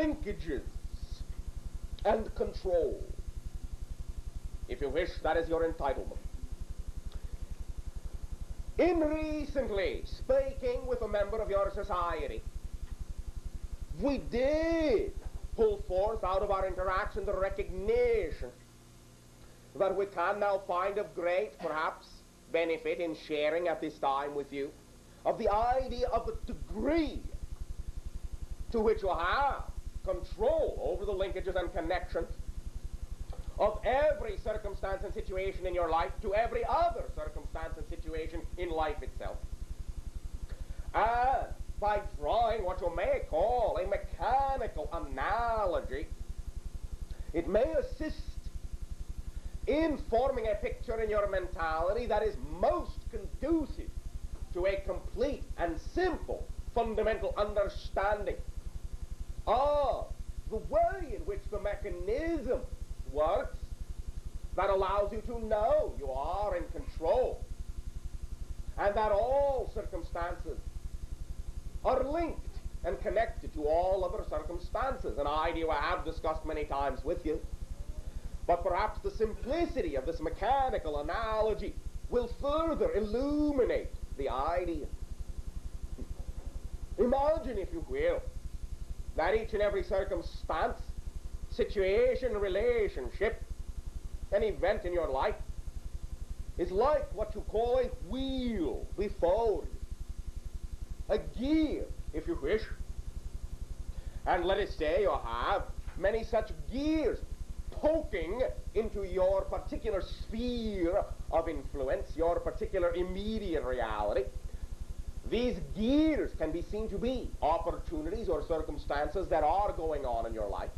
linkages and control. If you wish, that is your entitlement. In recently speaking with a member of your society, we did pull forth out of our interaction the recognition that we can now find of great, perhaps, benefit in sharing at this time with you, of the idea of the degree to which you have control over the linkages and connections of every circumstance and situation in your life to every other circumstance and situation in life itself. And by drawing what you may call a mechanical analogy, it may assist in forming a picture in your mentality that is most conducive to a complete and simple fundamental understanding of the way in which the mechanism works that allows you to know you are in control, and that all circumstances are linked and connected to all other circumstances, an idea I have discussed many times with you. But perhaps the simplicity of this mechanical analogy will further illuminate the idea. Imagine, if you will, that each and every circumstance, situation, relationship, an event in your life is like what you call a wheel before you, a gear, if you wish. And let us say you have many such gears poking into your particular sphere of influence, your particular immediate reality. These gears can be seen to be opportunities or circumstances that are going on in your life,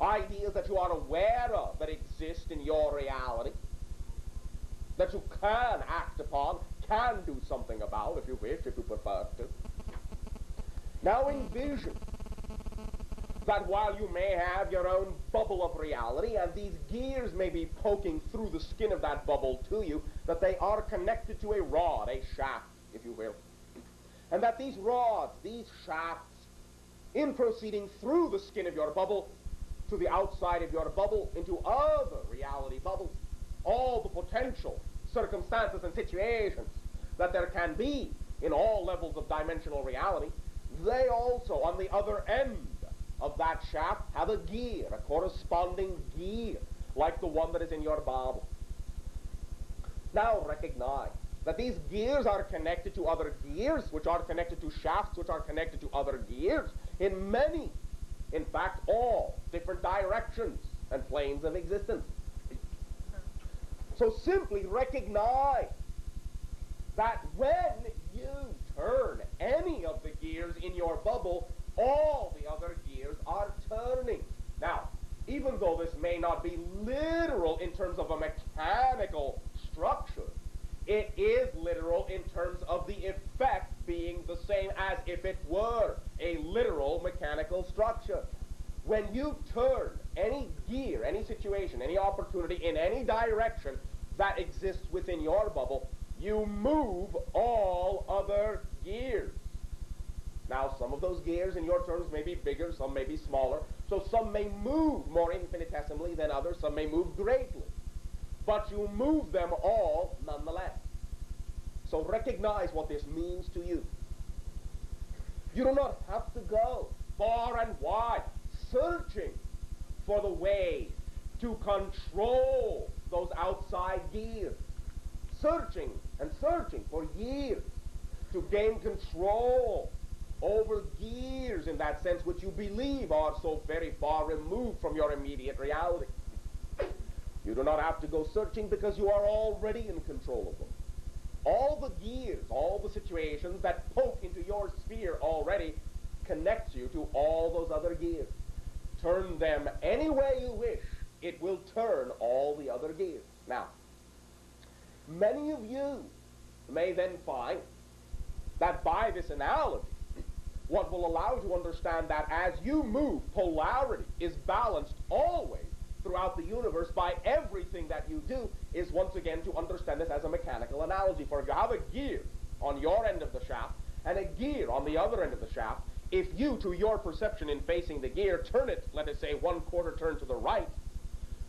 ideas that you are aware of that exist in your reality, that you can act upon, can do something about, if you wish, if you prefer to. Now envision that while you may have your own bubble of reality, and these gears may be poking through the skin of that bubble to you, that they are connected to a rod, a shaft, if you will. And that these rods, these shafts, in proceeding through the skin of your bubble to the outside of your bubble into other reality bubbles, all the potential circumstances and situations that there can be in all levels of dimensional reality, they also, on the other end of that shaft, have a gear, a corresponding gear, like the one that is in your bubble. Now recognize that these gears are connected to other gears, which are connected to shafts, which are connected to other gears, in many, in fact all, different directions and planes of existence. So simply recognize that when you turn any of the gears in your bubble, all the other gears are turning. Now, even though this may not be literal in terms of a mechanical structure, it is literal in terms of the effect being the same as if it were a literal mechanical structure. When you turn any gear, any situation, any opportunity in any direction that exists within your bubble, you move all other gears. Now, some of those gears in your terms may be bigger, some may be smaller, so some may move more infinitesimally than others, some may move greatly. But you move them all nonetheless. So recognize what this means to you. You do not have to go far and wide searching for the way to control those outside gears. Searching and searching for years to gain control over gears in that sense which you believe are so very far removed from your immediate reality. You do not have to go searching because you are already in control of them. All the gears, all the situations that poke into your sphere already connects you to all those other gears. Turn them any way you wish, it will turn all the other gears. Now, many of you may then find that by this analogy, what will allow you to understand that as you move, polarity is balanced always throughout the universe by everything that you do, is once again to understand this as a mechanical analogy. For if you have a gear on your end of the shaft and a gear on the other end of the shaft, If you, to your perception in facing the gear, turn it, let us say, 1/4 turn to the right,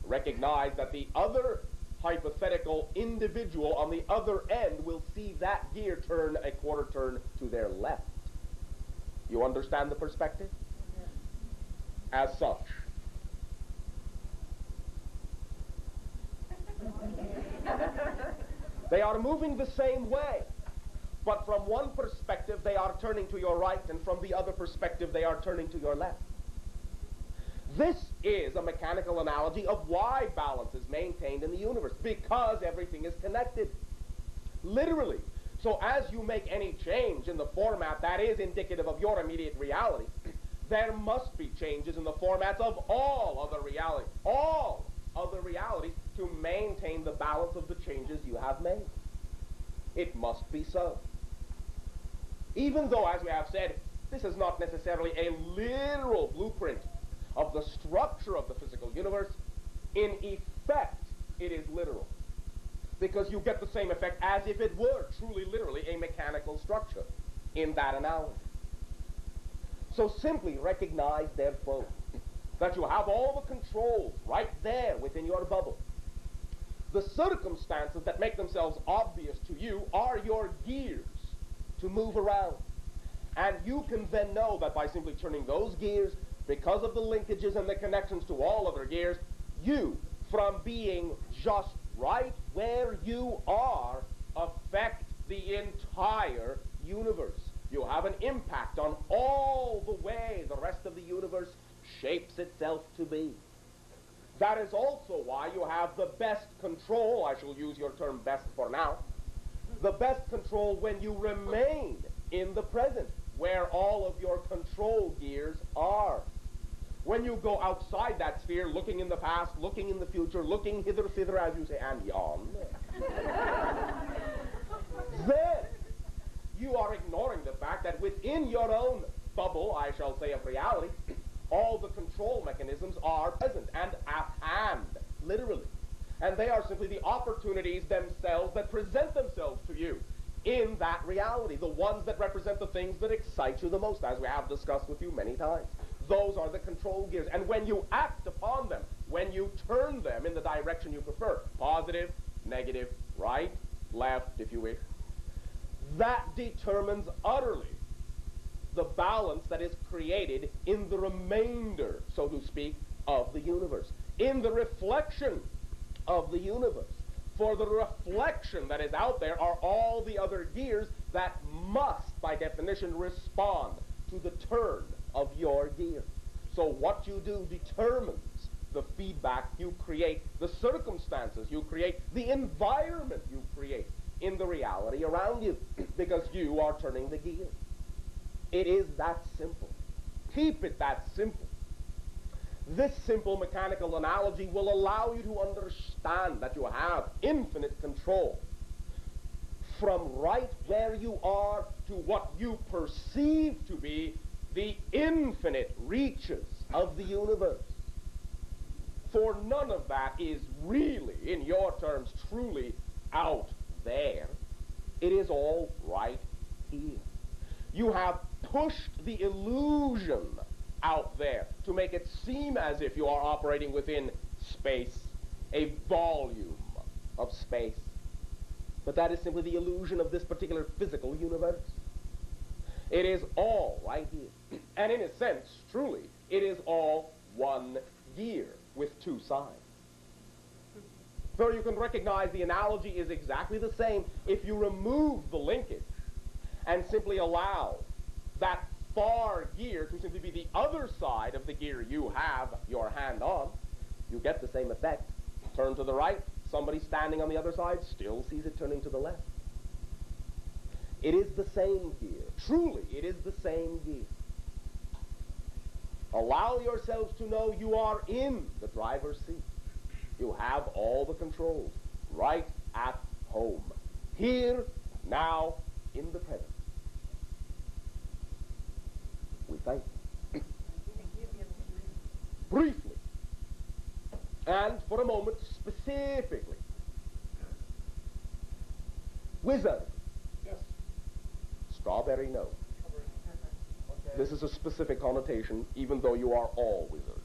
recognize that the other hypothetical individual on the other end will see that gear turn a 1/4 turn to their left. You understand the perspective? As such, they are moving the same way, but from one perspective they are turning to your right, and from the other perspective they are turning to your left. This is a mechanical analogy of why balance is maintained in the universe, because everything is connected. Literally. So as you make any change in the format that is indicative of your immediate reality, there must be changes in the formats of all other realities, to maintain the balance of the changes you have made. It must be so. Even though, as we have said, this is not necessarily a literal blueprint of the structure of the physical universe, in effect, it is literal. Because you get the same effect as if it were truly, literally, a mechanical structure in that analogy. So simply recognize, therefore, that you have all the controls right there within your bubble. The circumstances that make themselves obvious to you are your gears to move around. And you can then know that by simply turning those gears, because of the linkages and the connections to all other gears, you, from being just right where you are, affect the entire universe. You have an impact on all the way the rest of the universe shapes itself to be. That is also why you have the best control, I shall use your term best for now, the best control when you remain in the present, where all of your control gears are. When you go outside that sphere, looking in the past, looking in the future, looking hither, thither, as you say, and yon, then you are ignoring the fact that within your own bubble, I shall say, of reality, all the control mechanisms are present and at hand, literally. And they are simply the opportunities themselves that present themselves to you in that reality, the ones that represent the things that excite you the most, as we have discussed with you many times. Those are the control gears. And when you act upon them, when you turn them in the direction you prefer, positive, negative, right, left, if you wish, that determines utterly the balance that is created in the remainder, so to speak, of the universe, in the reflection of the universe. For the reflection that is out there are all the other gears that must, by definition, respond to the turn of your gear. So what you do determines the feedback you create, the circumstances you create, the environment you create in the reality around you, because you are turning the gear. It is that simple. Keep it that simple. This simple mechanical analogy will allow you to understand that you have infinite control from right where you are to what you perceive to be the infinite reaches of the universe. For none of that is really, in your terms, truly out there. It is all right here. You have pushed the illusion out there to make it seem as if you are operating within space, a volume of space. But that is simply the illusion of this particular physical universe. It is all right here. And in a sense, truly, it is all one gear with two sides. So you can recognize the analogy is exactly the same if you remove the linkage and simply allow that far gear to simply be the other side of the gear you have your hand on. You get the same effect. Turn to the right, somebody standing on the other side still sees it turning to the left. It is the same gear. Truly, it is the same gear. Allow yourselves to know you are in the driver's seat. You have all the controls right at home. Here, now, in the present. We thank you. Briefly, and for a moment specifically. Wizard. Yes. Strawberry, no. Okay. This is a specific connotation, even though you are all wizards.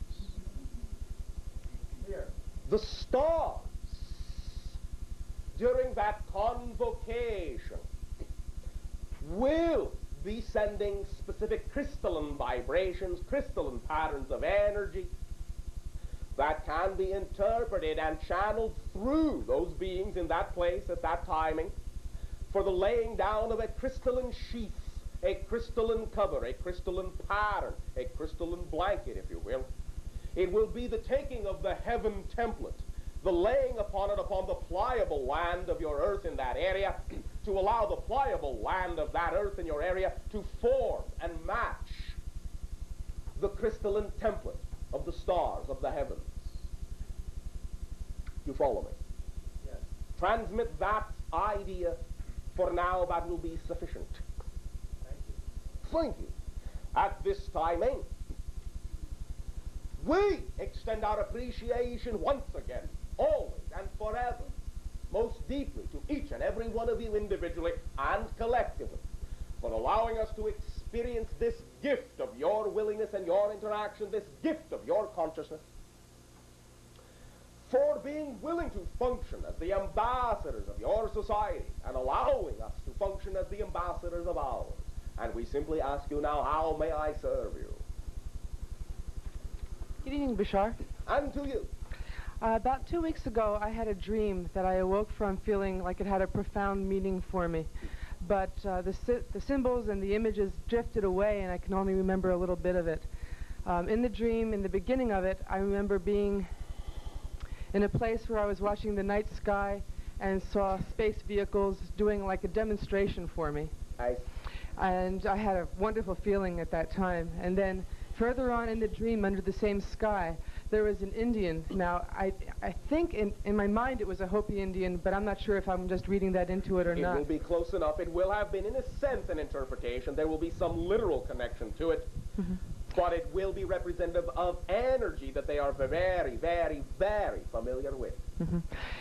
Here. The stars, during that convocation, will be sending specific crystalline vibrations, crystalline patterns of energy that can be interpreted and channeled through those beings in that place at that timing for the laying down of a crystalline sheath, a crystalline cover, a crystalline pattern, a crystalline blanket, if you will. It will be the taking of the heaven template, the laying upon it upon the pliable land of your earth in that area, to allow the pliable land of that earth in your area to form and match the crystalline template of the stars of the heavens. You follow me? Yes. Transmit that idea. For now, that will be sufficient. Thank you. Thank you. At this timing, we extend our appreciation once again, always and forever, most deeply to each and every one of you individually and collectively, for allowing us to experience this gift of your willingness and your interaction, this gift of your consciousness, for being willing to function as the ambassadors of your society and allowing us to function as the ambassadors of ours. And we simply ask you now, how may I serve you? Good evening, Bashar. And to you. About 2 weeks ago, I had a dream that I awoke from feeling like it had a profound meaning for me. But the symbols and the images drifted away, and I can only remember a little bit of it. In the dream, in the beginning of it, I remember being in a place where I was watching the night sky and saw space vehicles doing like a demonstration for me. Nice. And I had a wonderful feeling at that time. And then further on in the dream, under the same sky, there was an Indian. Now, I think in my mind it was a Hopi Indian, but I'm not sure if I'm just reading that into it or not. It will be close enough. It will have been, in a sense, an interpretation. There will be some literal connection to it. But it will be representative of energy that they are very, very, very familiar with.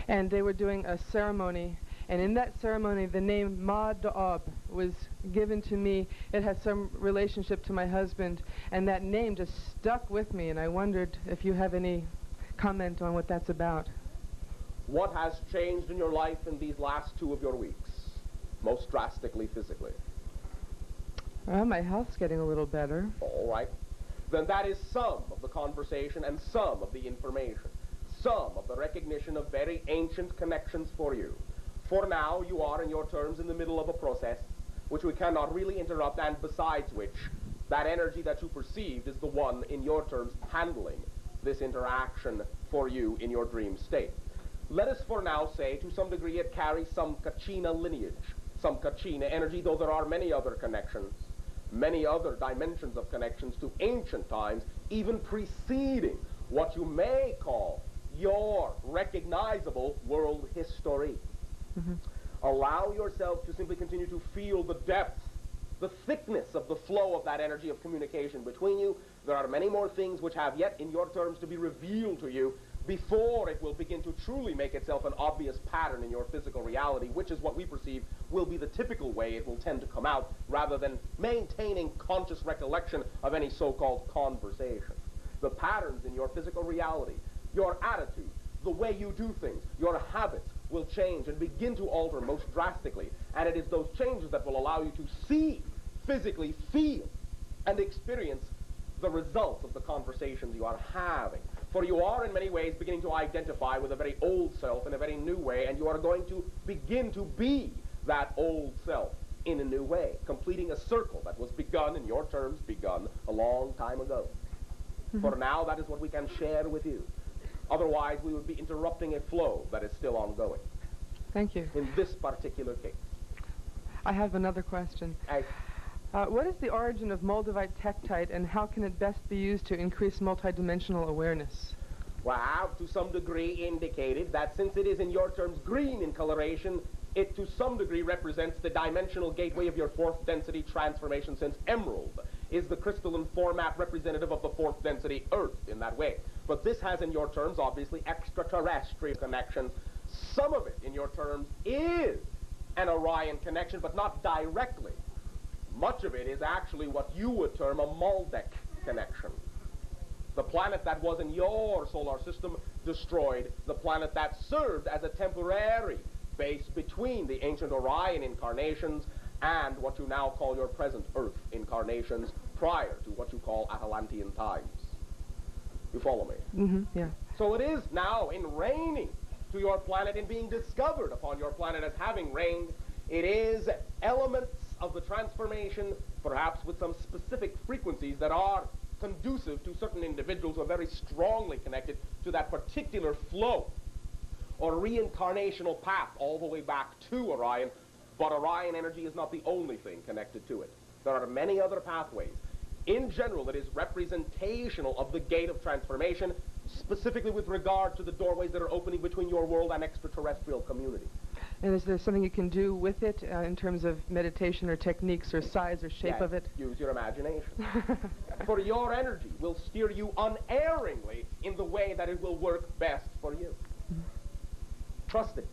And they were doing a ceremony, and in that ceremony the name Ma Da'ab was given to me. It had some relationship to my husband, and that name just stuck with me, and I wondered if you have any comment on what that's about. What has changed in your life in these last 2 of your weeks, most drastically physically? Well, my health's getting a little better. All right. Then that is some of the conversation and some of the information, some of the recognition of very ancient connections for you. For now, you are, in your terms, in the middle of a process which we cannot really interrupt, and besides which, that energy that you perceived is the one, in your terms, handling this interaction for you in your dream state. Let us for now say, to some degree, it carries some Kachina lineage, some Kachina energy, though there are many other connections, many other dimensions of connections to ancient times, even preceding what you may call your recognizable world history. Allow yourself to simply continue to feel the depth, the thickness of the flow of that energy of communication between you. There are many more things which have yet, in your terms, to be revealed to you before it will begin to truly make itself an obvious pattern in your physical reality, which is what we perceive will be the typical way it will tend to come out, rather than maintaining conscious recollection of any so-called conversation. The patterns in your physical reality, your attitude, the way you do things, your habits will change and begin to alter most drastically, and it is those changes that will allow you to see, physically feel, and experience the results of the conversations you are having. For you are in many ways beginning to identify with a very old self in a very new way, and you are going to begin to be that old self in a new way, completing a circle that was begun, in your terms, begun a long time ago. For now, that is what we can share with you. Otherwise, we would be interrupting a flow that is still ongoing. Thank you. In this particular case. I have another question. What is the origin of Moldavite tektite, and how can it best be used to increase multidimensional awareness? Well, I have to some degree indicated that since it is in your terms green in coloration, it to some degree represents the dimensional gateway of your 4th density transformation, since emerald is the crystalline format representative of the 4th density earth in that way. But this has in your terms obviously extraterrestrial connections. Some of it in your terms is an Orion connection, but not directly. much of it is actually what you would term a Maldek connection. The planet that was in your solar system destroyed the planet that served as a temporary base between the ancient Orion incarnations and what you now call your present Earth incarnations prior to what you call Atalantean times. You follow me? Mm-hmm, yeah. So it is now in raining to your planet, in being discovered upon your planet as having rained. It is elements of the transformation, perhaps with some specific frequencies that are conducive to certain individuals who are very strongly connected to that particular flow or reincarnational path all the way back to Orion. But Orion energy is not the only thing connected to it. There are many other pathways. In general, it is representational of the gate of transformation, specifically with regard to the doorways that are opening between your world and extraterrestrial community. And is there something you can do with it in terms of meditation or techniques or size or shape Yes, of it? use your imagination. For your energy will steer you unerringly in the way that it will work best for you. Trust it.